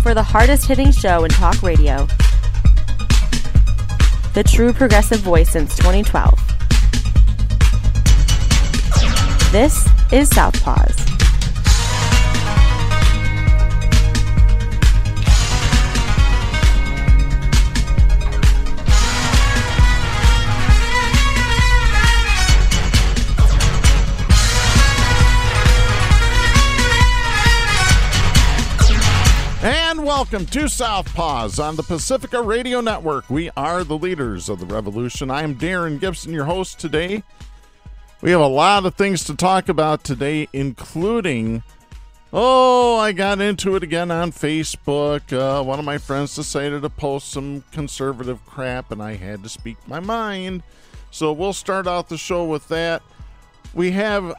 for the hardest-hitting show in talk radio. The true progressive voice since 2012. This is Southpaws. And welcome to Southpaws on the Pacifica Radio Network. We are the leaders of the revolution. I'm Darren Gibson, your host today. We have a lot of things to talk about today, including, I got into it again on Facebook. One of my friends decided to post some conservative crap, and I had to speak my mind. So we'll start out the show with that. We have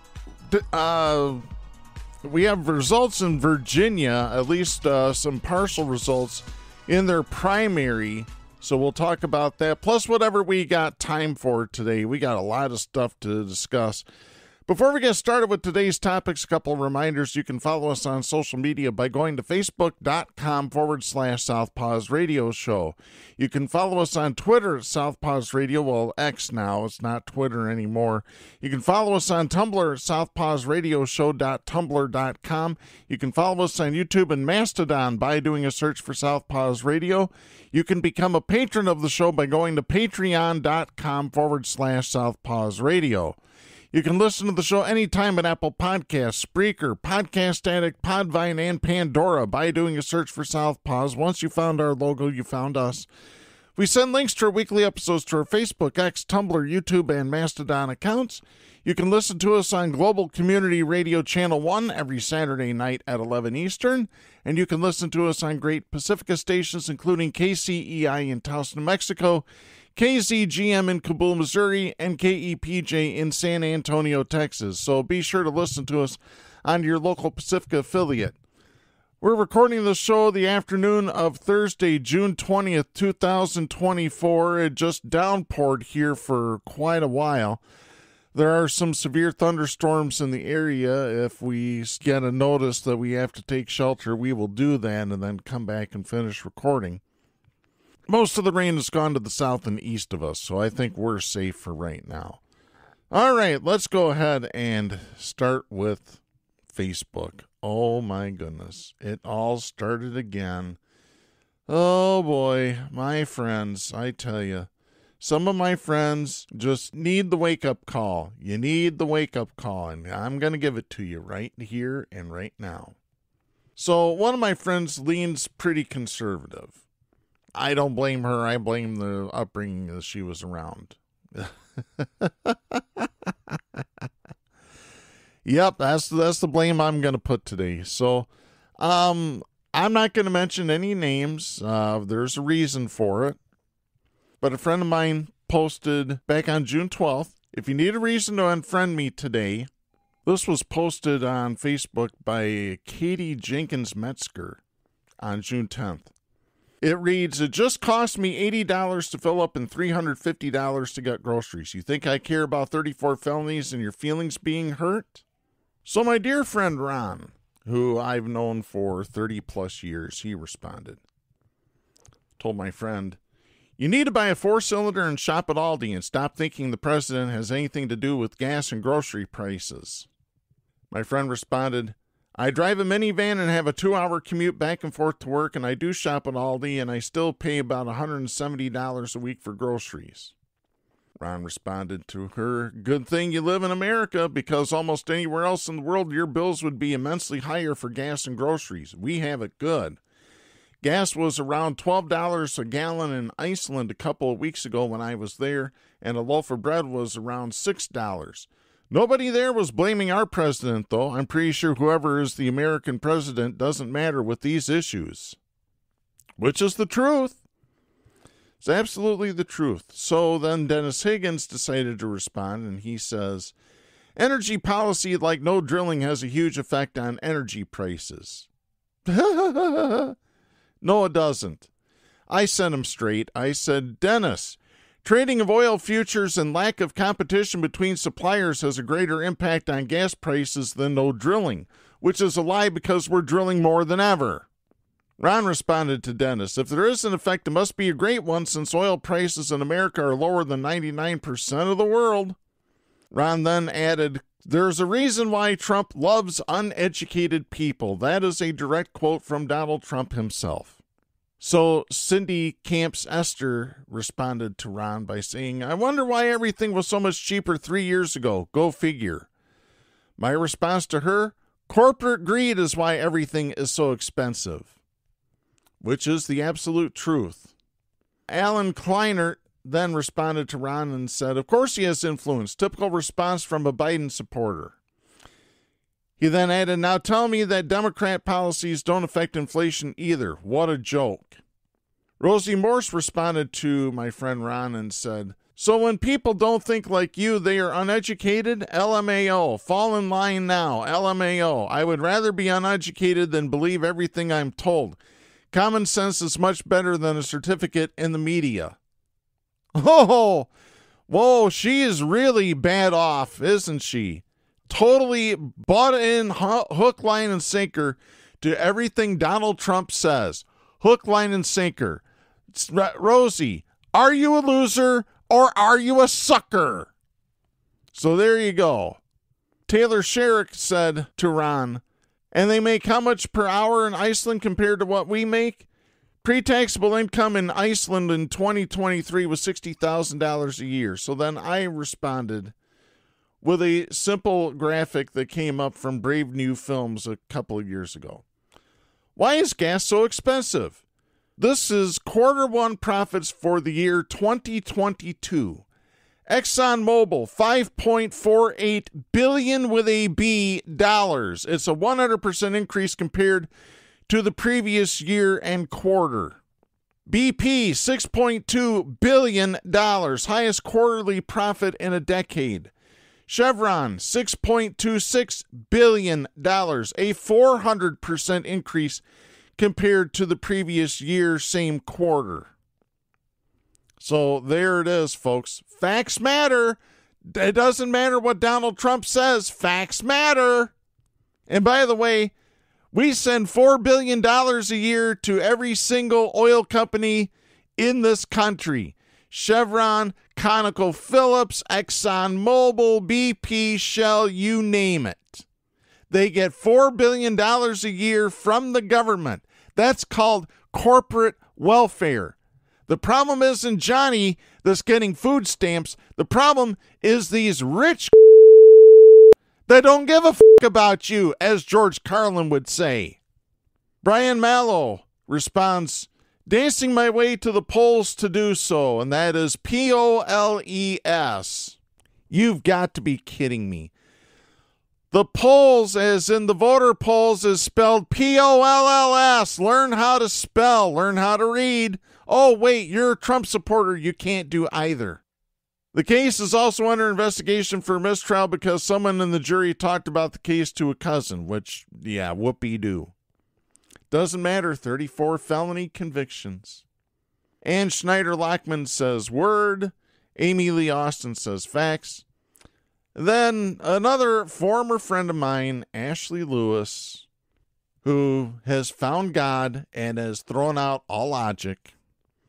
results in Virginia, at least some partial results in their primary. So we'll talk about that, plus whatever we got time for today. We got a lot of stuff to discuss. Before we get started with today's topics, a couple of reminders. You can follow us on social media by going to facebook.com/Southpaws Radio Show. You can follow us on Twitter at Southpaws Radio. Well, X now. It's not Twitter anymore. You can follow us on Tumblr at southpawsradioshow.tumblr.com. You can follow us on YouTube and Mastodon by doing a search for Southpaws Radio. You can become a patron of the show by going to patreon.com/Southpaws Radio. You can listen to the show anytime at Apple Podcasts, Spreaker, Podcast Addict, Podvine, and Pandora by doing a search for Southpaws. Once you found our logo, you found us. We send links to our weekly episodes to our Facebook, X, Tumblr, YouTube, and Mastodon accounts. You can listen to us on Global Community Radio Channel 1 every Saturday night at 11 Eastern. And you can listen to us on great Pacifica stations, including KCEI in Taos, New Mexico, KZGM in Kabul, Missouri, and KEPJ in San Antonio, Texas. So be sure to listen to us on your local Pacifica affiliate. We're recording the show the afternoon of Thursday, June 20th, 2024. It just downpoured here for quite a while. There are some severe thunderstorms in the area. If we get a notice that we have to take shelter, we will do that and then come back and finish recording. Most of the rain has gone to the south and east of us, so I think we're safe for right now. All right, let's go ahead and start with Facebook. Oh my goodness, it all started again. Oh boy, my friends, I tell you, some of my friends just need the wake-up call. You need the wake-up call, and I'm going to give it to you right here and right now. So one of my friends leans pretty conservative. I don't blame her. I blame the upbringing that she was around. Yep, that's the blame I'm going to put today. So I'm not going to mention any names. There's a reason for it. But a friend of mine posted back on June 12th, if you need a reason to unfriend me today, this was posted on Facebook by Katie Jenkins Metzger on June 10th. It reads, it just cost me $80 to fill up and $350 to get groceries. You think I care about 34 felonies and your feelings being hurt? So my dear friend Ron, who I've known for 30 plus years, he responded. Told my friend, you need to buy a 4-cylinder and shop at Aldi and stop thinking the president has anything to do with gas and grocery prices. My friend responded, I drive a minivan and have a 2-hour commute back and forth to work, and I do shop at Aldi, and I still pay about $170 a week for groceries. Ron responded to her, good thing you live in America, because almost anywhere else in the world your bills would be immensely higher for gas and groceries. We have it good. Gas was around $12 a gallon in Iceland a couple of weeks ago when I was there, and a loaf of bread was around $6. Nobody there was blaming our president, though. I'm pretty sure whoever is the American president doesn't matter with these issues. Which is the truth. It's absolutely the truth. So then Dennis Higgins decided to respond, and he says, energy policy like no drilling has a huge effect on energy prices. No, it doesn't. I sent him straight. I said, Dennis, trading of oil futures and lack of competition between suppliers has a greater impact on gas prices than no drilling, which is a lie because we're drilling more than ever. Ron responded to Dennis, if there is an effect, it must be a great one since oil prices in America are lower than 99% of the world. Ron then added, there's a reason why Trump loves uneducated people. That is a direct quote from Donald Trump himself. So Cindy Camps Esther responded to Ron by saying, I wonder why everything was so much cheaper 3 years ago. Go figure. My response to her, corporate greed is why everything is so expensive. Which is the absolute truth. Alan Kleinert then responded to Ron and said, of course he has influence. Typical response from a Biden supporter. He then added, now tell me that Democrat policies don't affect inflation either. What a joke. Rosie Morse responded to my friend Ron and said, so when people don't think like you, they are uneducated? LMAO. Fall in line now. LMAO. I would rather be uneducated than believe everything I'm told. Common sense is much better than a certificate in the media. Oh, whoa, she is really bad off, isn't she? Totally bought in hook, line, and sinker to everything Donald Trump says. Hook, line, and sinker. Rosie, are you a loser or are you a sucker? So there you go. Taylor Sherrick said to Ron, and they make how much per hour in Iceland compared to what we make? Pre-taxable income in Iceland in 2023 was $60,000 a year. So then I responded with a simple graphic that came up from Brave New Films a couple of years ago. Why is gas so expensive? This is Q1 profits for the year 2022. ExxonMobil, $5.48 billion with a B dollars. It's a 100% increase compared to the previous year and quarter. BP, $6.2 billion, highest quarterly profit in a decade. Chevron, $6.26 billion, a 400% increase compared to the previous year, same quarter. So there it is, folks. Facts matter. It doesn't matter what Donald Trump says. Facts matter. And by the way, we send $4 billion a year to every single oil company in this country. Chevron, ConocoPhillips, ExxonMobil, BP, Shell, you name it. They get $4 billion a year from the government. That's called corporate welfare. The problem isn't Johnny that's getting food stamps. The problem is these rich that don't give a about you, as George Carlin would say. Brian Mallow responds, dancing my way to the polls to do so, and that is POLES. You've got to be kidding me. The polls, as in the voter polls, is spelled POLLS. Learn how to spell. Learn how to read. Oh, wait, you're a Trump supporter. You can't do either. The case is also under investigation for mistrial because someone in the jury talked about the case to a cousin, which, yeah, whoopee-doo. Doesn't matter, 34 felony convictions. Ann Schneider-Lockman says word. Amy Lee Austin says facts. Then another former friend of mine, Ashley Lewis, who has found God and has thrown out all logic,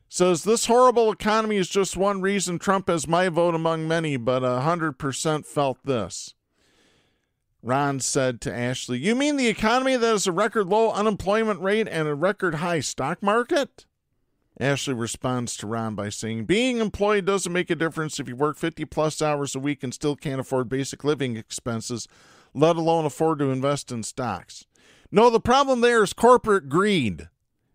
says this horrible economy is just one reason Trump has my vote among many, but 100% felt this. Ron said to Ashley, you mean the economy that has a record low unemployment rate and a record high stock market? Ashley responds to Ron by saying, being employed doesn't make a difference if you work 50 plus hours a week and still can't afford basic living expenses, let alone afford to invest in stocks. No, the problem there is corporate greed.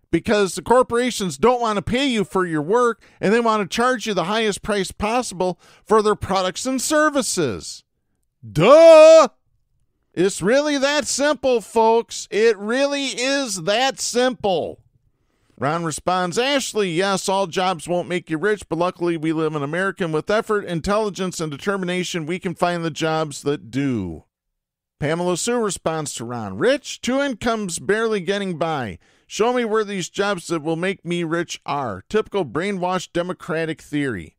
Because the corporations don't want to pay you for your work, and they want to charge you the highest price possible for their products and services. Duh! It's really that simple, folks. It really is that simple. Ron responds, Ashley, yes, all jobs won't make you rich, but luckily we live in America, and with effort, intelligence, and determination, we can find the jobs that do. Pamela Sue responds to Ron, rich, 2 incomes barely getting by. Show me where these jobs that will make me rich are. Typical brainwashed Democratic theory.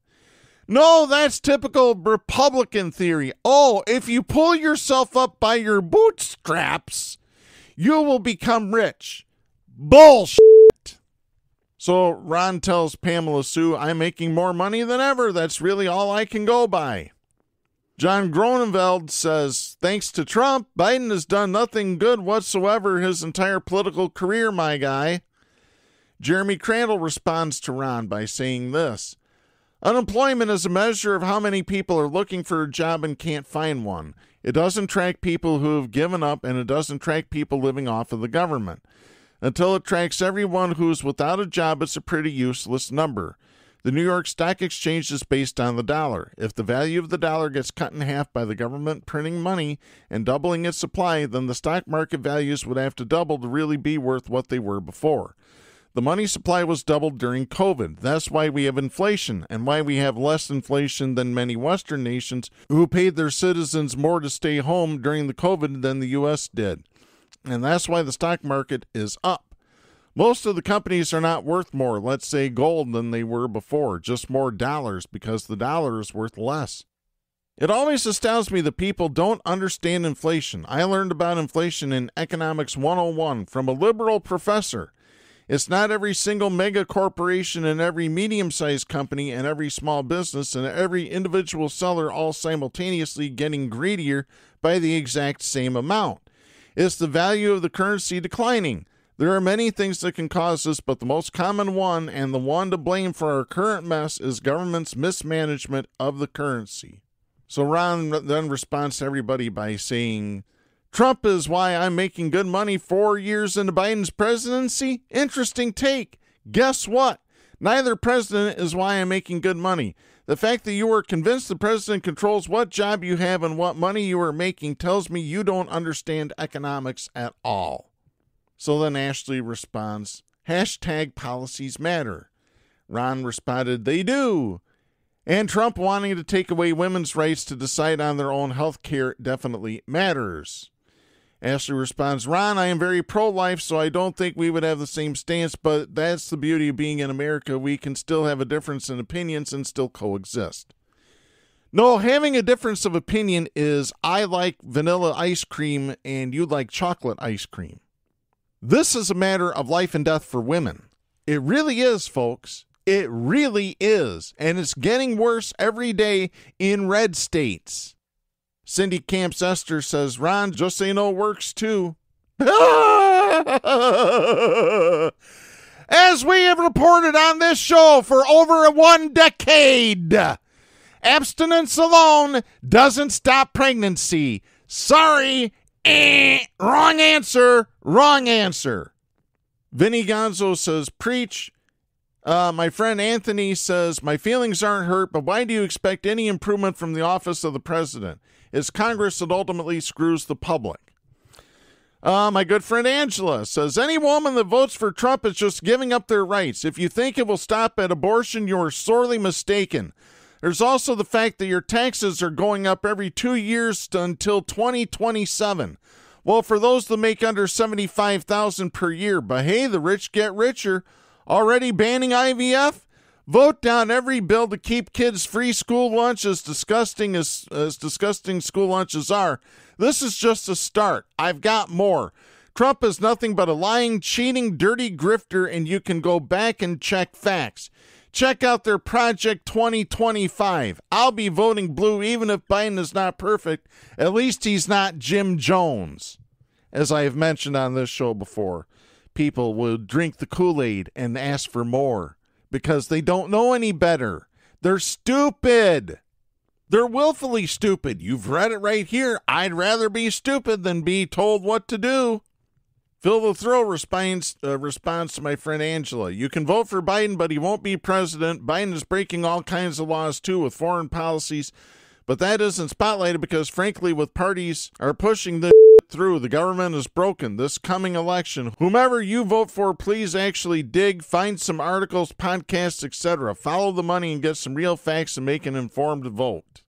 No, that's typical Republican theory. Oh, if you pull yourself up by your bootstraps, you will become rich. Bullshit. So Ron tells Pamela Sue, I'm making more money than ever. That's really all I can go by. John Groeneveld says, thanks to Trump, Biden has done nothing good whatsoever his entire political career, my guy. Jeremy Crandall responds to Ron by saying this, unemployment is a measure of how many people are looking for a job and can't find one. It doesn't track people who have given up, and it doesn't track people living off of the government. Until it tracks everyone who's without a job, it's a pretty useless number. The New York Stock Exchange is based on the dollar. If the value of the dollar gets cut in half by the government printing money and doubling its supply, then the stock market values would have to double to really be worth what they were before. The money supply was doubled during COVID. That's why we have inflation, and why we have less inflation than many Western nations who paid their citizens more to stay home during the COVID than the U.S. did. And that's why the stock market is up. Most of the companies are not worth more, let's say gold, than they were before, just more dollars, because the dollar is worth less. It always astounds me that people don't understand inflation. I learned about inflation in Economics 101 from a liberal professor. It's not every single mega corporation and every medium-sized company and every small business and every individual seller all simultaneously getting greedier by the exact same amount. It's the value of the currency declining. There are many things that can cause this, but the most common one, and the one to blame for our current mess, is government's mismanagement of the currency. So Ron then responds to everybody by saying, Trump is why I'm making good money 4 years into Biden's presidency? Interesting take. Guess what? Neither president is why I'm making good money. The fact that you are convinced the president controls what job you have and what money you are making tells me you don't understand economics at all. So then Ashley responds, hashtag policies matter. Ron responded, they do. And Trump wanting to take away women's rights to decide on their own health care definitely matters. Ashley responds, Ron, I am very pro-life, so I don't think we would have the same stance, but that's the beauty of being in America. We can still have a difference in opinions and still coexist. No, having a difference of opinion is I like vanilla ice cream and you like chocolate ice cream. This is a matter of life and death for women. It really is, folks. It really is. And it's getting worse every day in red states. Cindy Camps Esther says, Ron, just so you know, works too. As we have reported on this show for over 1 decade, abstinence alone doesn't stop pregnancy. Sorry. Wrong answer. Wrong answer. Vinny Gonzo says, preach. My friend Anthony says, my feelings aren't hurt, but why do you expect any improvement from the office of the president? It's Congress that ultimately screws the public. My good friend Angela says, any woman that votes for Trump is just giving up their rights. If you think it will stop at abortion, you are sorely mistaken. There's also the fact that your taxes are going up every 2 years until 2027. Well, for those that make under $75,000 per year, but hey, the rich get richer. Already banning IVF? Vote down every bill to keep kids free school lunch, as disgusting school lunches are. This is just a start. I've got more. Trump is nothing but a lying, cheating, dirty grifter, and you can go back and check facts. Check out their Project 2025. I'll be voting blue even if Biden is not perfect. At least he's not Jim Jones. As I have mentioned on this show before, people will drink the Kool-Aid and ask for more because they don't know any better. They're stupid. They're willfully stupid. You've read it right here. I'd rather be stupid than be told what to do. Phil the Thrill responds to my friend Angela. You can vote for Biden, but he won't be president. Biden is breaking all kinds of laws, too, with foreign policies. But that isn't spotlighted because, frankly, with parties are pushing this through, the government is broken. This coming election, whomever you vote for, please actually dig, find some articles, podcasts, etc. Follow the money and get some real facts and make an informed vote.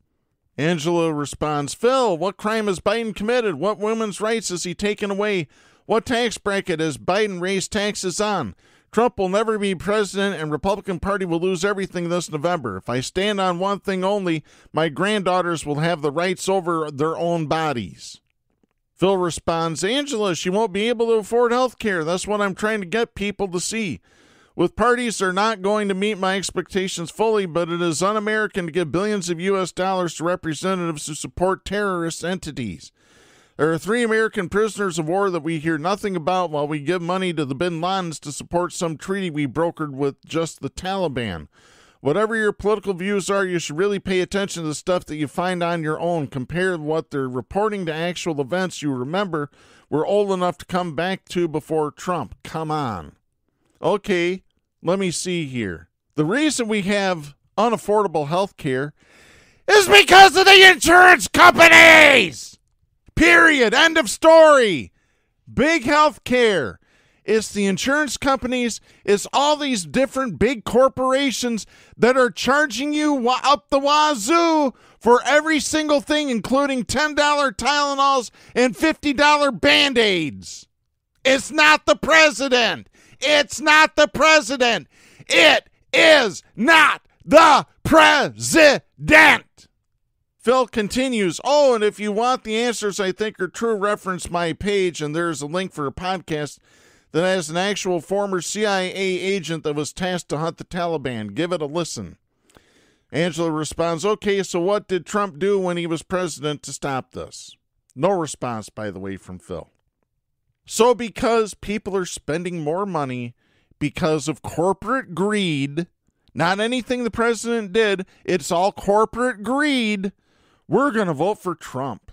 Angela responds, Phil, what crime has Biden committed? What women's rights has he taken away? What tax bracket has Biden raised taxes on? Trump will never be president and Republican Party will lose everything this November. If I stand on one thing only, my granddaughters will have the rights over their own bodies. Phil responds, Angela, she won't be able to afford health care. That's what I'm trying to get people to see. With parties, they're not going to meet my expectations fully, but it is un-American to give billions of U.S. dollars to representatives who support terrorist entities. There are 3 American prisoners of war that we hear nothing about while we give money to the bin Ladens to support some treaty we brokered with just the Taliban. Whatever your political views are, you should really pay attention to the stuff that you find on your own. Compare what they're reporting to actual events you remember we're old enough to come back to before Trump. Come on. Okay, let me see here. The reason we have unaffordable health care is because of the insurance companies! Period. End of story. Big health care. It's the insurance companies. It's all these different big corporations that are charging you up the wazoo for every single thing, including $10 Tylenols and $50 Band-Aids. It's not the president. It's not the president. It is not the president. Phil continues, and if you want the answers I think are true, reference my page, and there's a link for a podcast that has an actual former CIA agent that was tasked to hunt the Taliban. Give it a listen. Angela responds, okay, so what did Trump do when he was president to stop this? No response, by the way, from Phil. So because people are spending more money because of corporate greed, not anything the president did, it's all corporate greed, we're going to vote for Trump.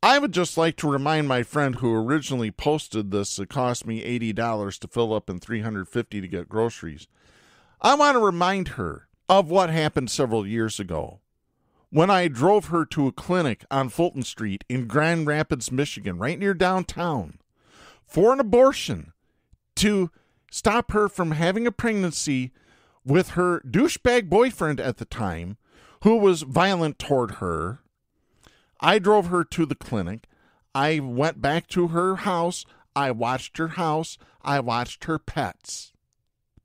I would just like to remind my friend who originally posted this, it cost me $80 to fill up and $350 to get groceries. I want to remind her of what happened several years ago when I drove her to a clinic on Fulton Street in Grand Rapids, Michigan, right near downtown, for an abortion to stop her from having a pregnancy with her douchebag boyfriend at the time, who was violent toward her. I drove her to the clinic. I went back to her house. I watched her house. I watched her pets.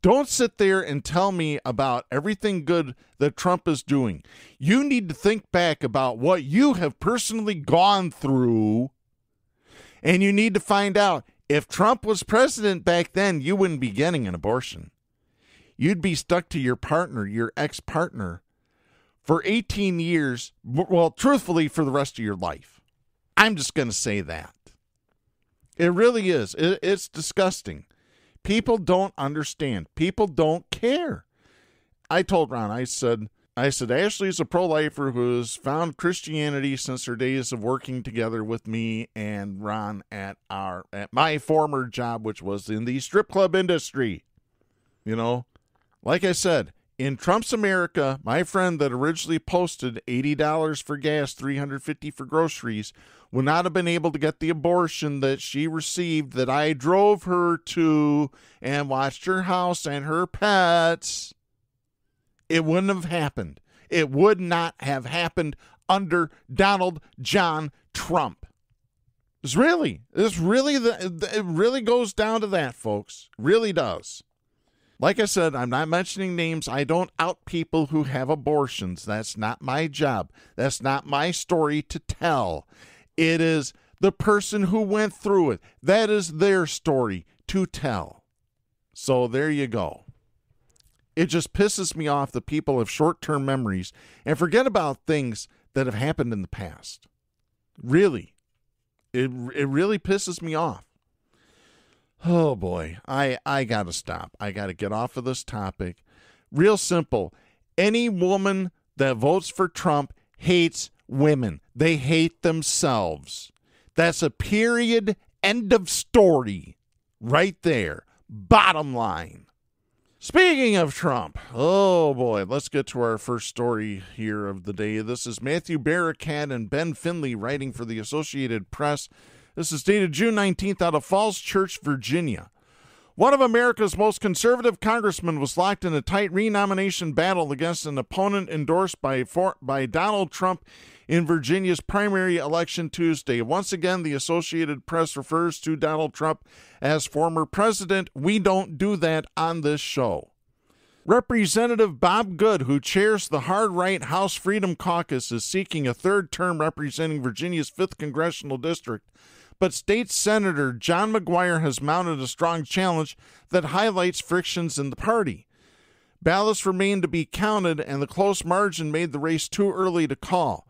Don't sit there and tell me about everything good that Trump is doing. You need to think back about what you have personally gone through, and you need to find out if Trump was president back then, you wouldn't be getting an abortion. You'd be stuck to your partner, your ex-partner, for 18 years, well, truthfully, for the rest of your life. I'm just going to say that. It really is. It's disgusting. People don't understand. People don't care. I told Ron, I said, Ashley is a pro-lifer who has found Christianity since her days of working together with me and Ron at my former job, which was in the strip club industry. You know, like I said, in Trump's America, my friend that originally posted $80 for gas, $350 for groceries, would not have been able to get the abortion that she received, that I drove her to and watched her house and her pets. It wouldn't have happened. It would not have happened under Donald John Trump. It really goes down to that, folks. It really does. Like I said, I'm not mentioning names. I don't out people who have abortions. That's not my job. That's not my story to tell. It is the person who went through it. That is their story to tell. So there you go. It just pisses me off that people have short-term memories and forget about things that have happened in the past. Really. It really pisses me off. Oh, boy. I got to stop. I got to get off of this topic. Real simple. Any woman that votes for Trump hates women. They hate themselves. That's a period. End of story. Right there. Bottom line. Speaking of Trump, oh boy, let's get to our first story here of the day. This is Matthew Barricade and Ben Finley writing for the Associated Press. This is dated June 19th out of Falls Church, Virginia. One of America's most conservative congressmen was locked in a tight renomination battle against an opponent endorsed by Donald Trump in Virginia's primary election Tuesday. Once again, the Associated Press refers to Donald Trump as former president. We don't do that on this show. Representative Bob Good, who chairs the hard-right House Freedom Caucus, is seeking a third term representing Virginia's 5th Congressional District. but State Senator John McGuire has mounted a strong challenge that highlights frictions in the party. Ballots remain to be counted, and the close margin made the race too early to call.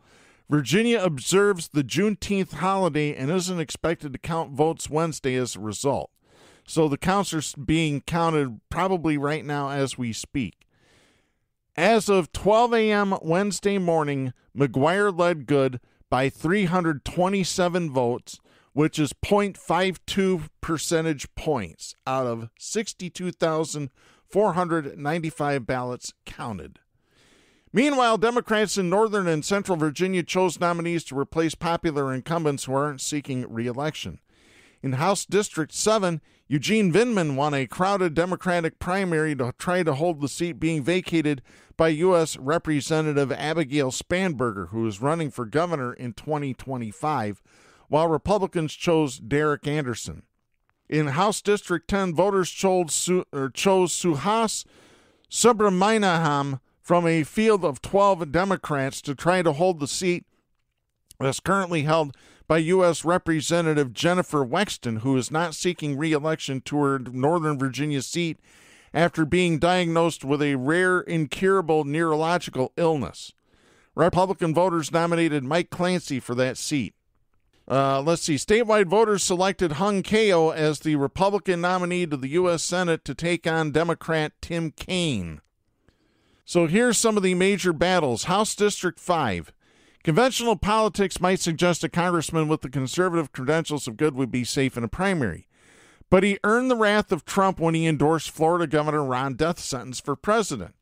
Virginia observes the Juneteenth holiday and isn't expected to count votes Wednesday as a result. So the counts are being counted probably right now as we speak. As of 12 a.m. Wednesday morning, McGuire led Good by 327 votes, which is 0.52 percentage points out of 62,495 ballots counted. Meanwhile, Democrats in Northern and Central Virginia chose nominees to replace popular incumbents who aren't seeking re-election. In House District 7, Eugene Vindman won a crowded Democratic primary to try to hold the seat being vacated by U.S. Representative Abigail Spanberger, who is running for governor in 2025, while Republicans chose Derek Anderson. In House District 10, voters chose Suhas Subramaniam from a field of 12 Democrats to try to hold the seat that's currently held by U.S. Representative Jennifer Wexton, who is not seeking re-election to her Northern Virginia seat after being diagnosed with a rare, incurable neurological illness. Republican voters nominated Mike Clancy for that seat. Statewide voters selected Hung Kao as the Republican nominee to the U.S. Senate to take on Democrat Tim Kaine. So here's some of the major battles. House District 5. Conventional politics might suggest a congressman with the conservative credentials of Good would be safe in a primary. But he earned the wrath of Trump when he endorsed Florida Governor Ron DeSantis for president.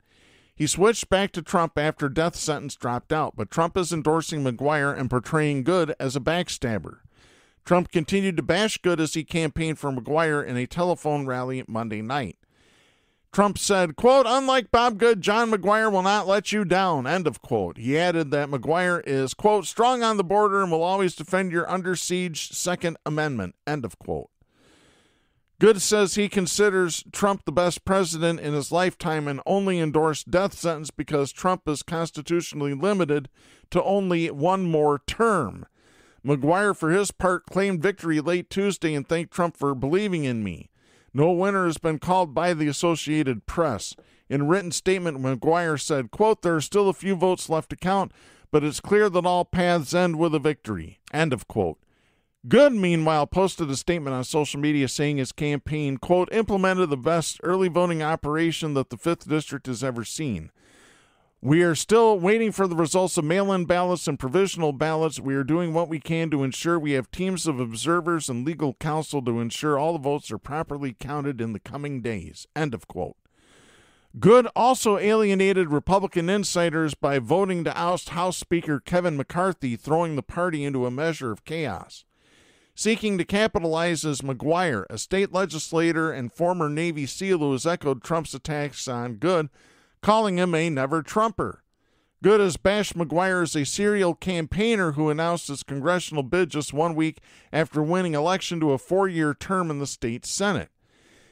He switched back to Trump after DeSantis dropped out, but Trump is endorsing McGuire and portraying Good as a backstabber. Trump continued to bash Good as he campaigned for McGuire in a telephone rally Monday night. Trump said, quote, "Unlike Bob Good, John McGuire will not let you down," end of quote. He added that McGuire is, quote, "strong on the border and will always defend your under siege Second Amendment," end of quote. Good says he considers Trump the best president in his lifetime and only endorsed death sentence because Trump is constitutionally limited to only one more term. McGuire, for his part, claimed victory late Tuesday and thanked Trump for believing in me. No winner has been called by the Associated Press. In a written statement, McGuire said, quote, "There are still a few votes left to count, but it's clear that all paths end with a victory," end of quote. Good, meanwhile, posted a statement on social media saying his campaign, quote, "implemented the best early voting operation that the 5th District has ever seen. We are still waiting for the results of mail-in ballots and provisional ballots. We are doing what we can to ensure we have teams of observers and legal counsel to ensure all the votes are properly counted in the coming days," end of quote. Good also alienated Republican insiders by voting to oust House Speaker Kevin McCarthy, throwing the party into a measure of chaos. Seeking to capitalize is McGuire, a state legislator and former Navy SEAL who has echoed Trump's attacks on Good, calling him a never-Trumper. Good has bashed McGuire as a serial campaigner who announced his congressional bid just 1 week after winning election to a 4-year term in the state Senate.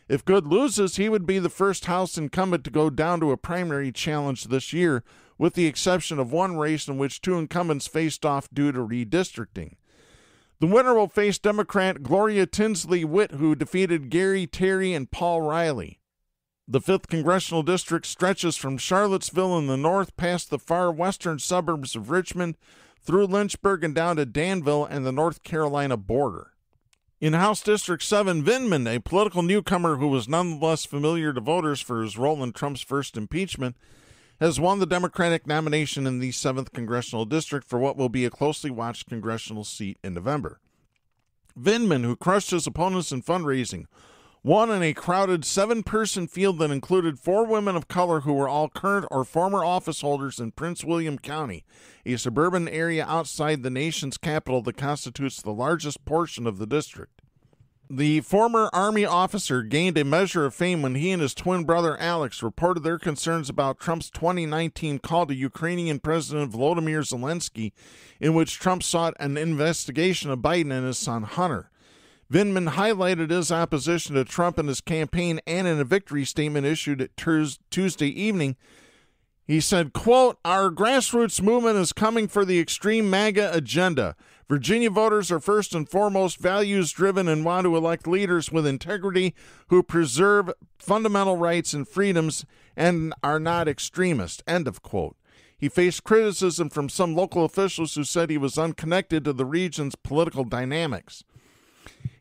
If Good loses, he would be the first House incumbent to go down to a primary challenge this year, with the exception of one race in which 2 incumbents faced off due to redistricting. The winner will face Democrat Gloria Tinsley Witt, who defeated Gary Terry and Paul Riley. The 5th Congressional District stretches from Charlottesville in the north past the far western suburbs of Richmond, through Lynchburg and down to Danville and the North Carolina border. In House District 7, Vindman, a political newcomer who was nonetheless familiar to voters for his role in Trump's first impeachment, has won the Democratic nomination in the 7th Congressional District for what will be a closely watched congressional seat in November. Vindman, who crushed his opponents in fundraising, won in a crowded 7-person field that included 4 women of color who were all current or former office holders in Prince William County, a suburban area outside the nation's capital that constitutes the largest portion of the district. The former Army officer gained a measure of fame when he and his twin brother Alex reported their concerns about Trump's 2019 call to Ukrainian President Volodymyr Zelensky, in which Trump sought an investigation of Biden and his son Hunter. Vindman highlighted his opposition to Trump in his campaign, and in a victory statement issued Tuesday evening, he said, quote, "Our grassroots movement is coming for the extreme MAGA agenda. Virginia voters are first and foremost values-driven and want to elect leaders with integrity who preserve fundamental rights and freedoms and are not extremists, end of quote. He faced criticism from some local officials who said he was unconnected to the region's political dynamics.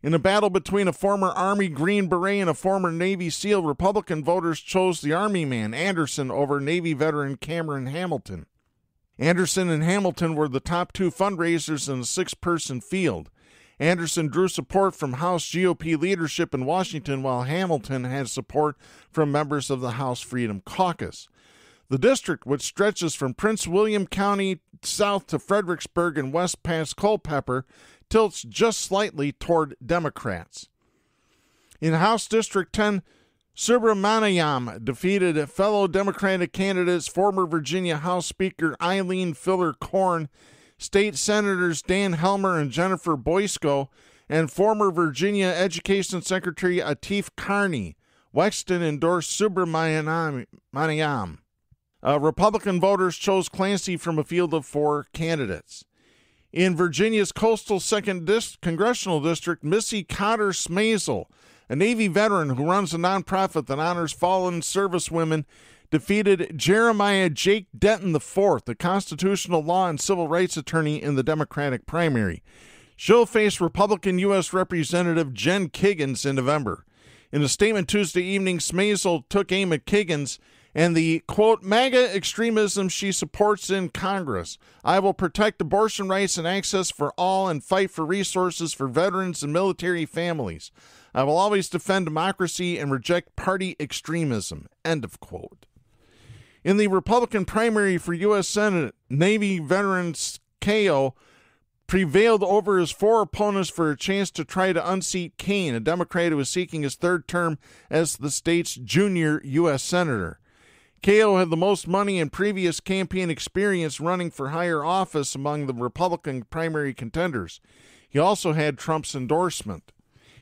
In a battle between a former Army Green Beret and a former Navy SEAL, Republican voters chose the Army man, Anderson, over Navy veteran Cameron Hamilton. Anderson and Hamilton were the top two fundraisers in a six-person field. Anderson drew support from House GOP leadership in Washington, while Hamilton had support from members of the House Freedom Caucus. The district, which stretches from Prince William County south to Fredericksburg and west past Culpeper, tilts just slightly toward Democrats. In House District 10, Subramaniam defeated fellow Democratic candidates former Virginia House Speaker Eileen Filler Corn, State Senators Dan Helmer and Jennifer Boysko, and former Virginia Education Secretary Atif Carney. Wexton endorsed Subramaniam. Republican voters chose Clancy from a field of four candidates. In Virginia's coastal 2nd Congressional District, Missy Cotter Smazel, a Navy veteran who runs a nonprofit that honors fallen servicewomen, defeated Jeremiah Jake Denton IV, a constitutional law and civil rights attorney, in the Democratic primary. She'll face Republican U.S. Representative Jen Kiggins in November. In a statement Tuesday evening, Smazel took aim at Kiggins and the, quote, MAGA extremism she supports in Congress. I will protect abortion rights and access for all and fight for resources for veterans and military families. I will always defend democracy and reject party extremism, end of quote. In the Republican primary for U.S. Senate, Navy veteran Ko prevailed over his four opponents for a chance to try to unseat Kane, a Democrat who was seeking his third term as the state's junior U.S. Senator. Ko had the most money and previous campaign experience running for higher office among the Republican primary contenders. He also had Trump's endorsement.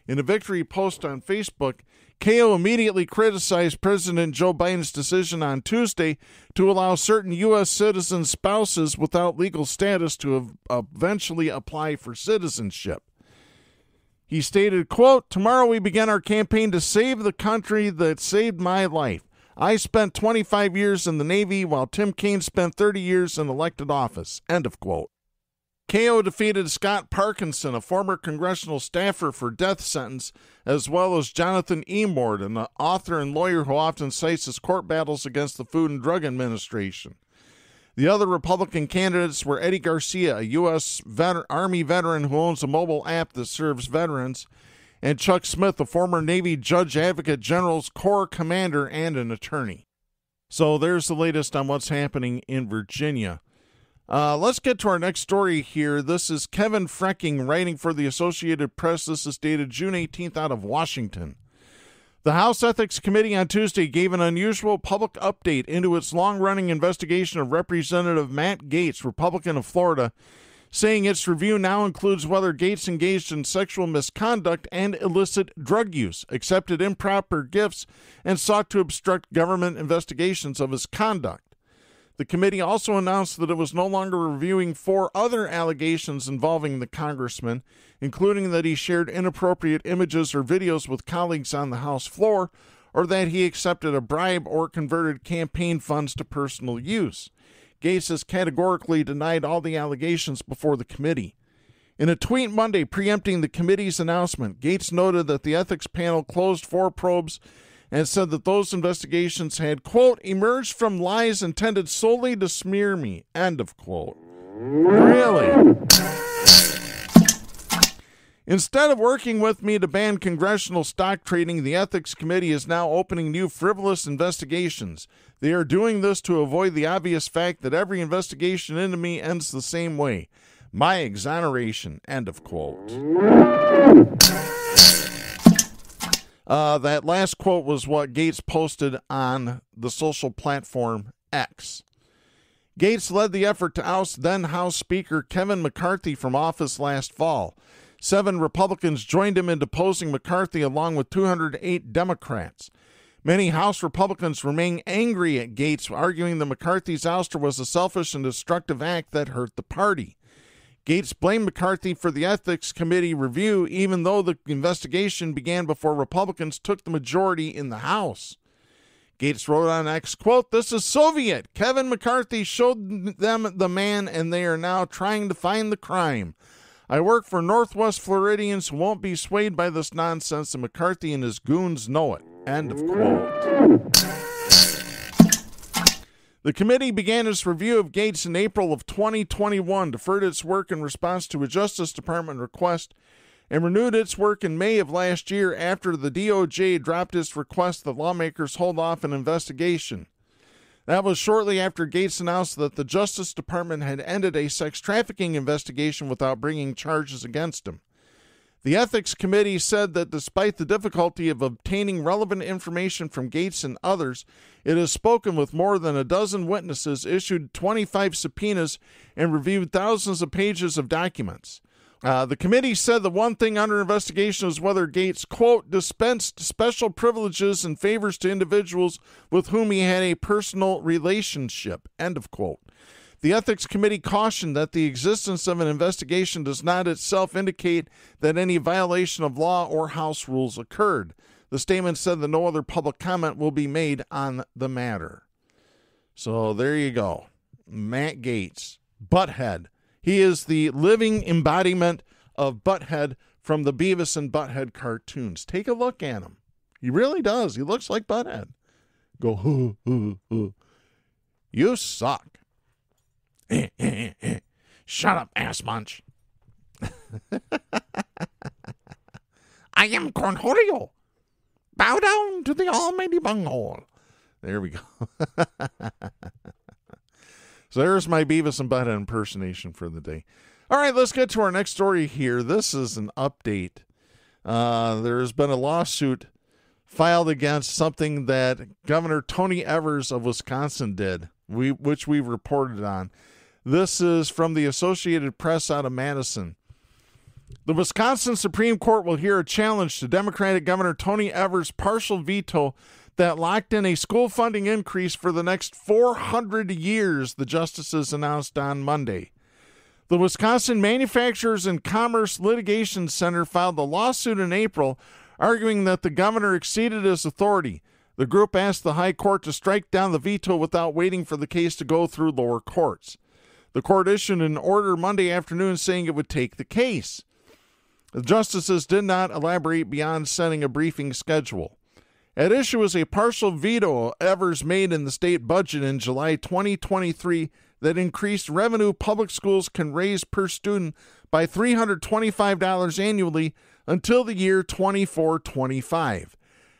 In a victory post on Facebook, Ko immediately criticized President Joe Biden's decision on Tuesday to allow certain U.S. citizen spouses without legal status to eventually apply for citizenship. He stated, quote, tomorrow we begin our campaign to save the country that saved my life. I spent 25 years in the Navy while Tim Kaine spent 30 years in elected office, end of quote. Ko defeated Scott Parkinson, a former congressional staffer for death sentence, as well as Jonathan Emord, an author and lawyer who often cites his court battles against the Food and Drug Administration. The other Republican candidates were Eddie Garcia, a U.S. Army veteran who owns a mobile app that serves veterans, and Chuck Smith, a former Navy Judge Advocate General's Corps commander and an attorney. So there's the latest on what's happening in Virginia. Let's get to our next story here. This is Kevin Frecking writing for the Associated Press. This is dated June 18th out of Washington. The House Ethics Committee on Tuesday gave an unusual public update into its long-running investigation of Representative Matt Gaetz, Republican of Florida, saying its review now includes whether Gaetz engaged in sexual misconduct and illicit drug use, accepted improper gifts, and sought to obstruct government investigations of his conduct. The committee also announced that it was no longer reviewing 4 other allegations involving the congressman, including that he shared inappropriate images or videos with colleagues on the House floor, or that he accepted a bribe or converted campaign funds to personal use. Gaetz has categorically denied all the allegations before the committee. In a tweet Monday preempting the committee's announcement, Gaetz noted that the ethics panel closed 4 probes and said that those investigations had, quote, emerged from lies intended solely to smear me, end of quote. Really? Instead of working with me to ban congressional stock trading, the Ethics Committee is now opening new frivolous investigations. They are doing this to avoid the obvious fact that every investigation into me ends the same way. My exoneration, end of quote. That last quote was what Gaetz posted on the social platform X. Gaetz led the effort to oust then House Speaker Kevin McCarthy from office last fall. 7 Republicans joined him in deposing McCarthy along with 208 Democrats. Many House Republicans remain angry at Gaetz, arguing that McCarthy's ouster was a selfish and destructive act that hurt the party. Gaetz blamed McCarthy for the Ethics Committee review, even though the investigation began before Republicans took the majority in the House. Gaetz wrote on X, quote, "This is Soviet. Kevin McCarthy showed them the man, and they are now trying to find the crime. I work for Northwest Floridians who won't be swayed by this nonsense, and McCarthy and his goons know it." End of quote. The committee began its review of Gaetz in April of 2021, deferred its work in response to a Justice Department request, and renewed its work in May of last year after the DOJ dropped its request that lawmakers hold off an investigation. That was shortly after Gaetz announced that the Justice Department had ended a sex trafficking investigation without bringing charges against him. The Ethics Committee said that despite the difficulty of obtaining relevant information from Gaetz and others, it has spoken with more than a dozen witnesses, issued 25 subpoenas, and reviewed thousands of pages of documents. The committee said the one thing under investigation is whether Gaetz, quote, dispensed special privileges and favors to individuals with whom he had a personal relationship, end of quote. The Ethics Committee cautioned that the existence of an investigation does not itself indicate that any violation of law or House rules occurred. The statement said that no other public comment will be made on the matter. So there you go. Matt Gaetz, Butthead. He is the living embodiment of Butthead from the Beavis and Butthead cartoons. Take a look at him. He really does. He looks like Butthead. Go, hoo, hoo, hoo. You suck. Shut up, ass munch. I am Cornholio. Bow down to the almighty bunghole. There we go. So there's my Beavis and Butthead impersonation for the day. All right, let's get to our next story here. This is an update. There's been a lawsuit filed against something that Governor Tony Evers of Wisconsin did, which we've reported on. This is from the Associated Press out of Madison. The Wisconsin Supreme Court will hear a challenge to Democratic Governor Tony Evers' partial veto that locked in a school funding increase for the next 400 years, the justices announced on Monday. The Wisconsin Manufacturers and Commerce Litigation Center filed a lawsuit in April, arguing that the governor exceeded his authority. The group asked the High Court to strike down the veto without waiting for the case to go through lower courts. The court issued an order Monday afternoon saying it would take the case. The justices did not elaborate beyond setting a briefing schedule. At issue is a partial veto Evers made in the state budget in July 2023 that increased revenue public schools can raise per student by $325 annually until the year 24-25.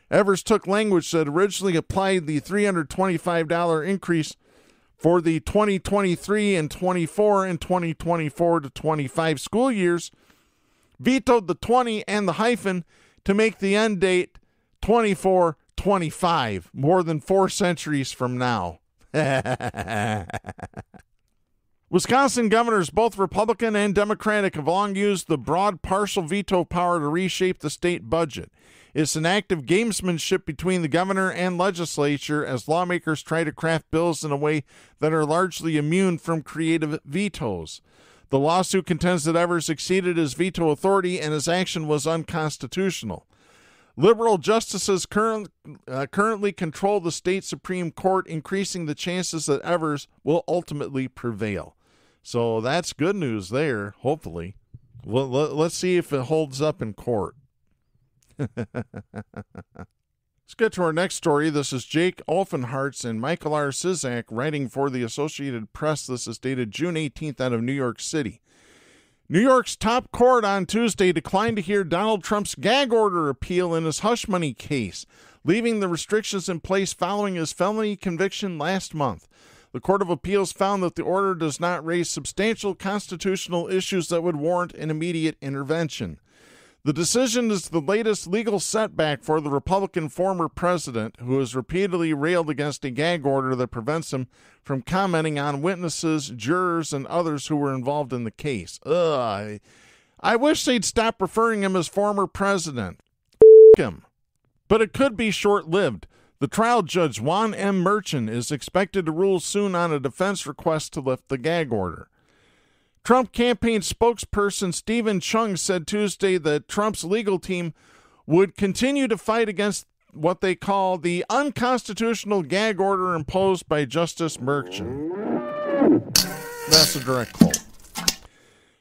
Evers took language that originally applied the $325 increase for the 2023 and 24 and 2024 to 25 school years, vetoed the 20 and the hyphen to make the end date 24-25, more than 4 centuries from now. Wisconsin governors, both Republican and Democratic, have long used the broad partial veto power to reshape the state budget. It's an act of gamesmanship between the governor and legislature as lawmakers try to craft bills in a way that are largely immune from creative vetoes. The lawsuit contends that Evers exceeded his veto authority and his action was unconstitutional. Liberal justices currently control the state Supreme Court, increasing the chances that Evers will ultimately prevail. So that's good news there, hopefully. Well, let's see if it holds up in court. Let's get to our next story. This is Jake Olfenhartz and Michael R. Sizak writing for the Associated Press. This is dated June 18th out of New York City. New York's top court on Tuesday declined to hear Donald Trump's gag order appeal in his hush money case, leaving the restrictions in place following his felony conviction last month. The Court of Appeals found that the order does not raise substantial constitutional issues that would warrant an immediate intervention. The decision is the latest legal setback for the Republican former president, who has repeatedly railed against a gag order that prevents him from commenting on witnesses, jurors, and others who were involved in the case. I wish they'd stop referring him as former president. Him. But it could be short-lived. The trial judge, Juan M. Merchant, is expected to rule soon on a defense request to lift the gag order. Trump campaign spokesperson Stephen Chung said Tuesday that Trump's legal team would continue to fight against what they call the unconstitutional gag order imposed by Justice Merchan. That's a direct quote.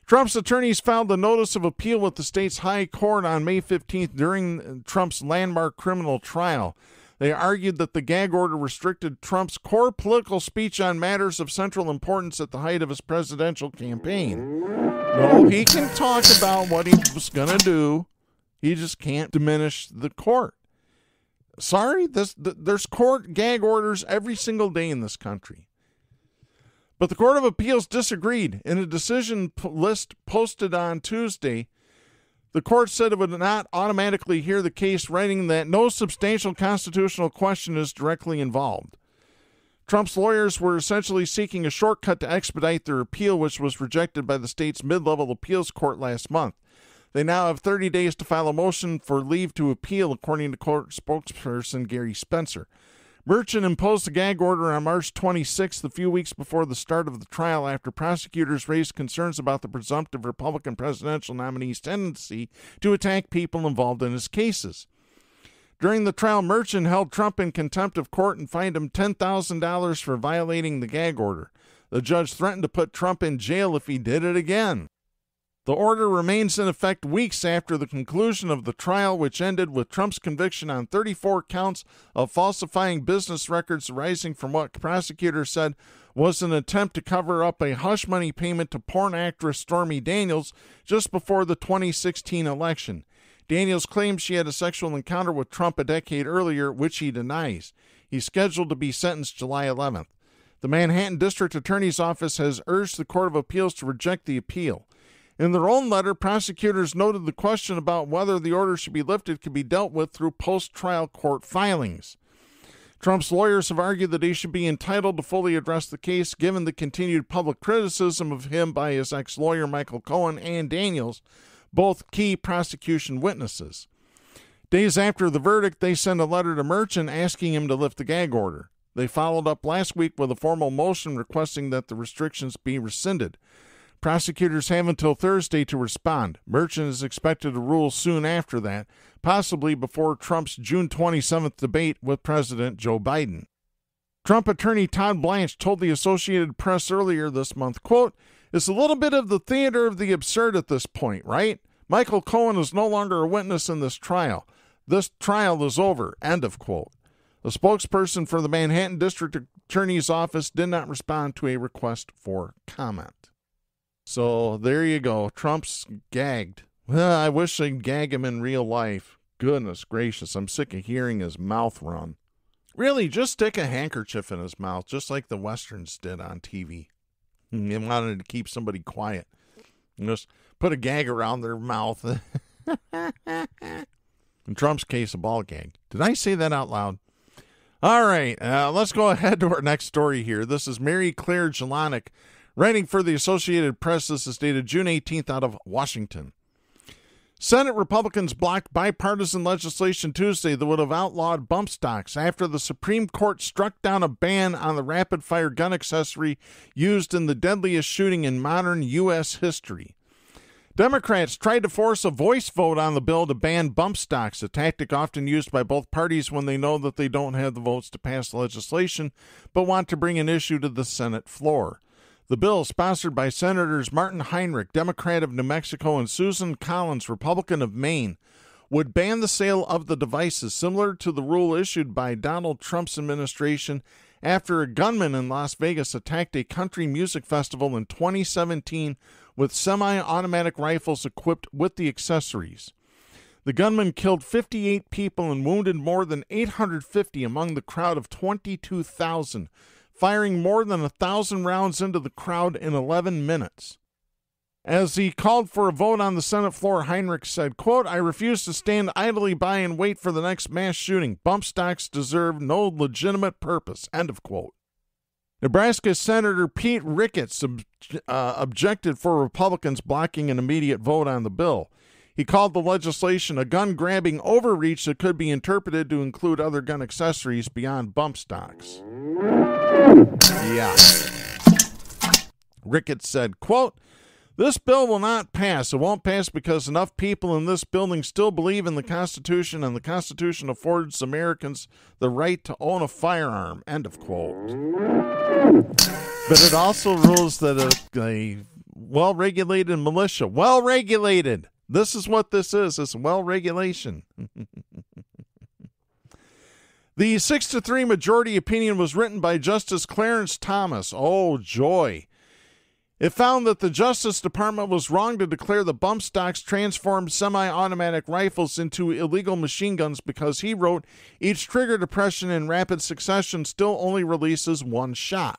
Trump's attorneys filed a notice of appeal with the state's high court on May 15th during Trump's landmark criminal trial. They argued that the gag order restricted Trump's core political speech on matters of central importance at the height of his presidential campaign. No, he can talk about what he was going to do. He just can't diminish the court. Sorry, there's court gag orders every single day in this country. But the Court of Appeals disagreed. In a decision list posted on Tuesday, the court said it would not automatically hear the case, writing that no substantial constitutional question is directly involved. Trump's lawyers were essentially seeking a shortcut to expedite their appeal, which was rejected by the state's mid-level appeals court last month. They now have 30 days to file a motion for leave to appeal, according to court spokesperson Gary Spencer. Merchan imposed the gag order on March 26th, a few weeks before the start of the trial, after prosecutors raised concerns about the presumptive Republican presidential nominee's tendency to attack people involved in his cases. During the trial, Merchan held Trump in contempt of court and fined him $10,000 for violating the gag order. The judge threatened to put Trump in jail if he did it again. The order remains in effect weeks after the conclusion of the trial, which ended with Trump's conviction on 34 counts of falsifying business records arising from what prosecutors said was an attempt to cover up a hush money payment to porn actress Stormy Daniels just before the 2016 election. Daniels claims she had a sexual encounter with Trump a decade earlier, which he denies. He's scheduled to be sentenced July 11th. The Manhattan District Attorney's Office has urged the Court of Appeals to reject the appeal. In their own letter, prosecutors noted the question about whether the order should be lifted could be dealt with through post-trial court filings. Trump's lawyers have argued that he should be entitled to fully address the case, given the continued public criticism of him by his ex-lawyer Michael Cohen and Daniels, both key prosecution witnesses. Days after the verdict, they sent a letter to Merchan asking him to lift the gag order. They followed up last week with a formal motion requesting that the restrictions be rescinded. Prosecutors have until Thursday to respond. Merchan is expected to rule soon after that, possibly before Trump's June 27th debate with President Joe Biden. Trump attorney Todd Blanche told the Associated Press earlier this month, quote, "It's a little bit of the theater of the absurd at this point, right? Michael Cohen is no longer a witness in this trial. This trial is over," end of quote. A spokesperson for the Manhattan District Attorney's Office did not respond to a request for comment. So there you go. Trump's gagged. Well, I wish they'd gag him in real life. Goodness gracious, I'm sick of hearing his mouth run. Really, just stick a handkerchief in his mouth, just like the Westerns did on TV. They wanted to keep somebody quiet. Just put a gag around their mouth. In Trump's case, a ball gag. Did I say that out loud? All right, let's go ahead to our next story here. This is Mary Claire Jelonic, writing for the Associated Press. This is dated June 18th out of Washington. Senate Republicans blocked bipartisan legislation Tuesday that would have outlawed bump stocks after the Supreme Court struck down a ban on the rapid-fire gun accessory used in the deadliest shooting in modern U.S. history. Democrats tried to force a voice vote on the bill to ban bump stocks, a tactic often used by both parties when they know that they don't have the votes to pass legislation but want to bring an issue to the Senate floor. The bill, sponsored by Senators Martin Heinrich, Democrat of New Mexico, and Susan Collins, Republican of Maine, would ban the sale of the devices, similar to the rule issued by Donald Trump's administration after a gunman in Las Vegas attacked a country music festival in 2017 with semi-automatic rifles equipped with the accessories. The gunman killed 58 people and wounded more than 850 among the crowd of 22,000, firing more than 1,000 rounds into the crowd in 11 minutes. As he called for a vote on the Senate floor, Heinrich said, quote, "I refuse to stand idly by and wait for the next mass shooting. Bump stocks deserve no legitimate purpose," end of quote. Nebraska Senator Pete Ricketts objected for Republicans blocking an immediate vote on the bill. He called the legislation a gun-grabbing overreach that could be interpreted to include other gun accessories beyond bump stocks. Yeah. Ricketts said, quote, This bill will not pass. It won't pass because enough people in this building still believe in the Constitution, and the Constitution affords Americans the right to own a firearm. End of quote. But it also rules that a well-regulated militia, well-regulated, this is what this is. It's well-regulation. The 6-3 majority opinion was written by Justice Clarence Thomas. Oh, joy. It found that the Justice Department was wrong to declare the bump stocks transformed semi-automatic rifles into illegal machine guns because, he wrote, each trigger depression in rapid succession still only releases one shot.